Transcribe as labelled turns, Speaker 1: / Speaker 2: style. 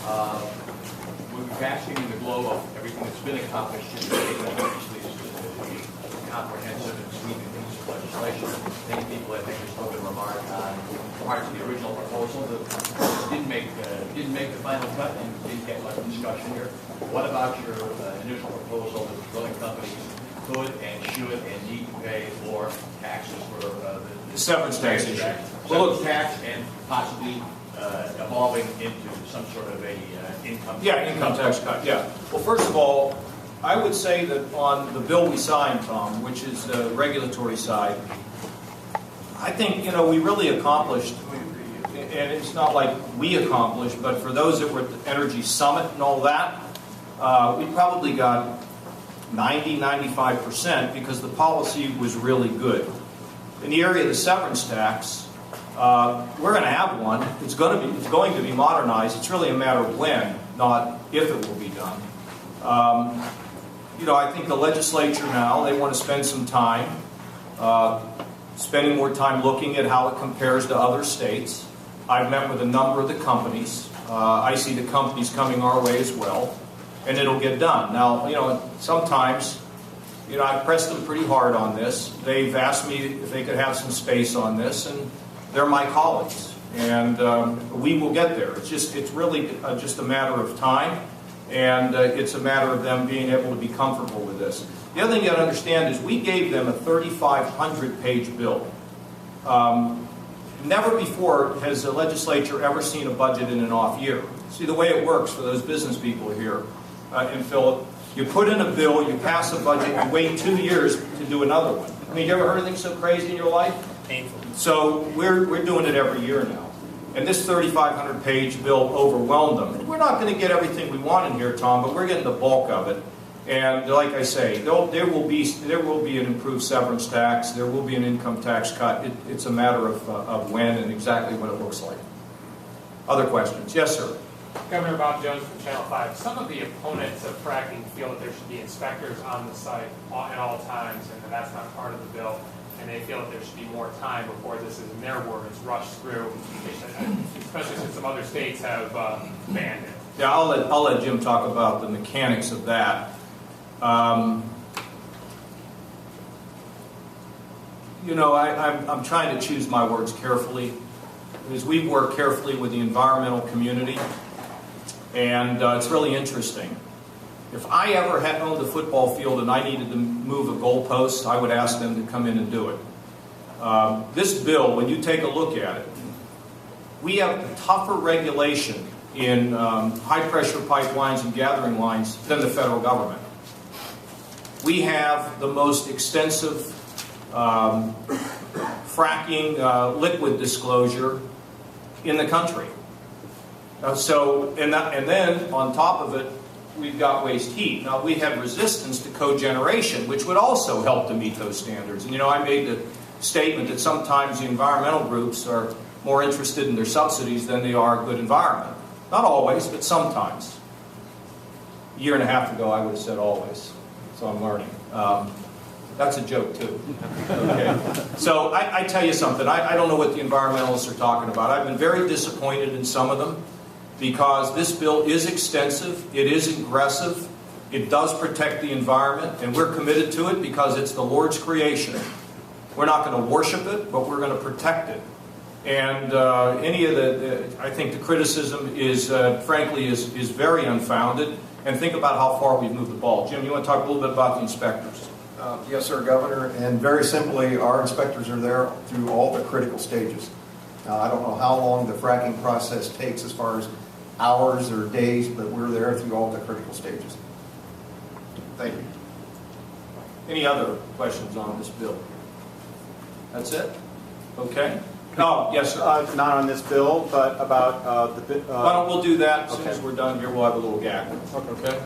Speaker 1: We're basking in the glow of everything that's been accomplished in the state, and obviously this is a comprehensive and sweeping piece of legislation. Many people, I think, have spoken remark on parts of the original proposal that didn't make the final cut and didn't get much discussion here. What about your initial proposal that drilling companies could and should and need to pay more taxes for the
Speaker 2: severance tax issue?
Speaker 1: Severance tax and possibly evolving into some sort of a income
Speaker 2: tax cut. Yeah. Well, first of all, I would say that on the bill we signed, Tom, which is the regulatory side, I think we really accomplished. And it's not like we accomplished, but for those that were at the Energy Summit and all that, we probably got 90–95% because the policy was really good. In the area of the severance tax, we're going to have one. It's going to be modernized. It's really a matter of when, not if it will be done. I think the legislature now, they want to spend some time, spending more time looking at how it compares to other states. I've met with a number of the companies. I see the companies coming our way as well, and it'll get done. Now, sometimes, I've pressed them pretty hard on this. They've asked me if they could have some space on this, and they're my colleagues, and we will get there. It's really just a matter of time, and it's a matter of them being able to be comfortable with this. The other thing you got to understand is we gave them a 3,500-page bill. Never before has the legislature ever seen a budget in an off year. See, the way it works for those business people here in Philip, you put in a bill, you pass a budget, you wait 2 years to do another one. I mean, you ever heard anything so crazy in your life?
Speaker 3: Painful.
Speaker 2: So we're doing it every year now. And this 3,500-page bill overwhelmed them. We're not going to get everything we want in here, Tom, but we're getting the bulk of it. And like I say, there will be an improved severance tax. There will be an income tax cut. It's a matter of when and exactly what it looks like. Other questions? Yes, sir.
Speaker 4: Governor Bob Jones from Channel 5. Some of the opponents of fracking feel that there should be inspectors on the site at all times, and that that's not part of the bill. And they feel that there should be more time before this is, in their words, rushed through, especially since some other states have banned it.
Speaker 2: Yeah, I'll let Jim talk about the mechanics of that. I'm trying to choose my words carefully, because we work carefully with the environmental community, and it's really interesting. If I ever had owned a football field and I needed to move a goalpost, I would ask them to come in and do it. This bill, when you take a look at it, we have a tougher regulation in high-pressure pipelines and gathering lines than the federal government. We have the most extensive fracking liquid disclosure in the country. And then on top of it, we've got waste heat. Now, we had resistance to cogeneration, which would also help to meet those standards. And I made the statement that sometimes the environmental groups are more interested in their subsidies than they are good environment. Not always, but sometimes. A year and a half ago, I would have said always. So I'm learning. That's a joke, too. Okay. So I tell you something. I don't know what the environmentalists are talking about. I've been very disappointed in some of them, because this bill is extensive, it is aggressive, it does protect the environment, and we're committed to it because it's the Lord's creation. We're not going to worship it, but we're going to protect it. And I think the criticism is, frankly, is very unfounded. And think about how far we've moved the ball. Jim, you want to talk a little bit about the inspectors?
Speaker 5: Yes, sir, Governor. And very simply, our inspectors are there through all the critical stages. Now, I don't know how long the fracking process takes as far as hours or days, but we're there through all the critical stages. Thank you.
Speaker 2: Any other questions on this bill? That's it? Okay. Oh, yes, sir.
Speaker 6: Not on this bill, but about the...
Speaker 2: Why don't we'll do that as soon as we're done here? We'll have a little gag. Okay.